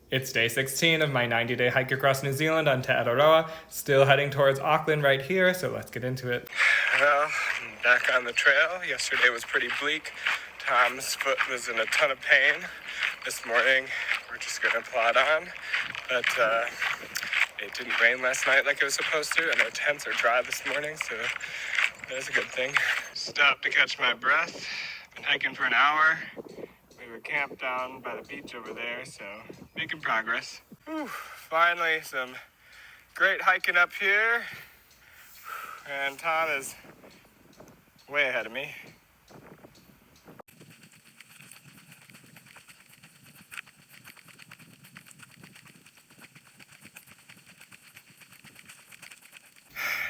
It's day 16 of my 90-day hike across New Zealand on Te Araroa. Still heading towards Auckland right here, so let's get into it. Well, I'm back on the trail. Yesterday was pretty bleak. Tom's foot was in a ton of pain. This morning, we're just gonna plod on. But it didn't rain last night like it was supposed to, and our tents are dry this morning, so that's a good thing. Stopped to catch my breath. Been hiking for an hour. We were camped down by the beach over there, so making progress. Whew, finally, some great hiking up here. And Tom is way ahead of me.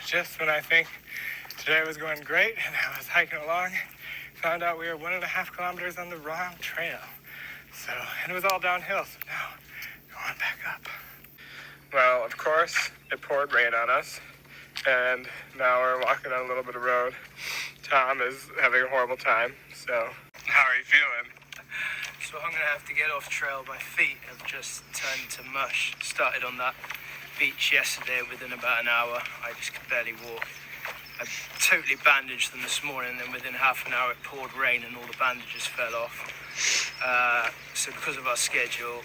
Just when I think today was going great and I was hiking along, found out we were 1.5 kilometers on the wrong trail. And it was all downhill, so now going back up. Well, of course, it poured rain on us, and now we're walking on a little bit of road. Tom is having a horrible time, so how are you feeling? So I'm gonna have to get off trail. My feet have just turned to mush. Started on that beach yesterday. Within about an hour, I just could barely walk. I totally bandaged them this morning, and within half an hour it poured rain and all the bandages fell off. So because of our schedule,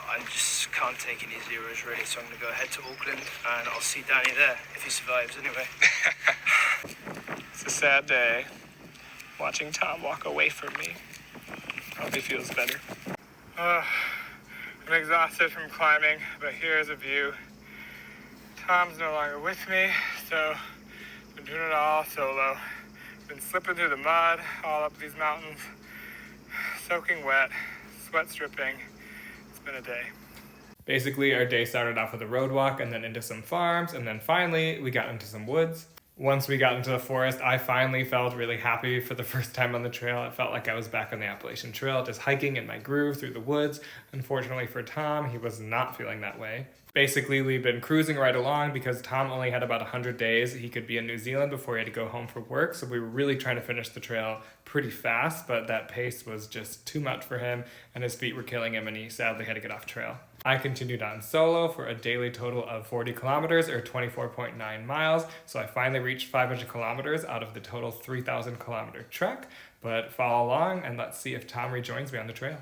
I just can't take any zeros really, so I'm going to go ahead to Auckland and I'll see Danny there, if he survives anyway. It's a sad day, watching Tom walk away from me. Hope he feels better. I'm exhausted from climbing, but here's a view. Tom's no longer with me, so been doing it all solo. Been slipping through the mud all up these mountains, soaking wet, sweat dripping. It's been a day. Basically, our day started off with a road walk and then into some farms, and then finally we got into some woods. Once we got into the forest, I finally felt really happy for the first time on the trail. It felt like I was back on the Appalachian Trail, just hiking in my groove through the woods. Unfortunately for Tom, he was not feeling that way. Basically, we've been cruising right along because Tom only had about 100 days he could be in New Zealand before he had to go home for work, so we were really trying to finish the trail pretty fast, but that pace was just too much for him, and his feet were killing him, and he sadly had to get off trail. I continued on solo for a daily total of 40 kilometers or 24.9 miles, so I finally reached 500 kilometers out of the total 3,000 kilometer trek, but follow along and let's see if Tom rejoins me on the trail.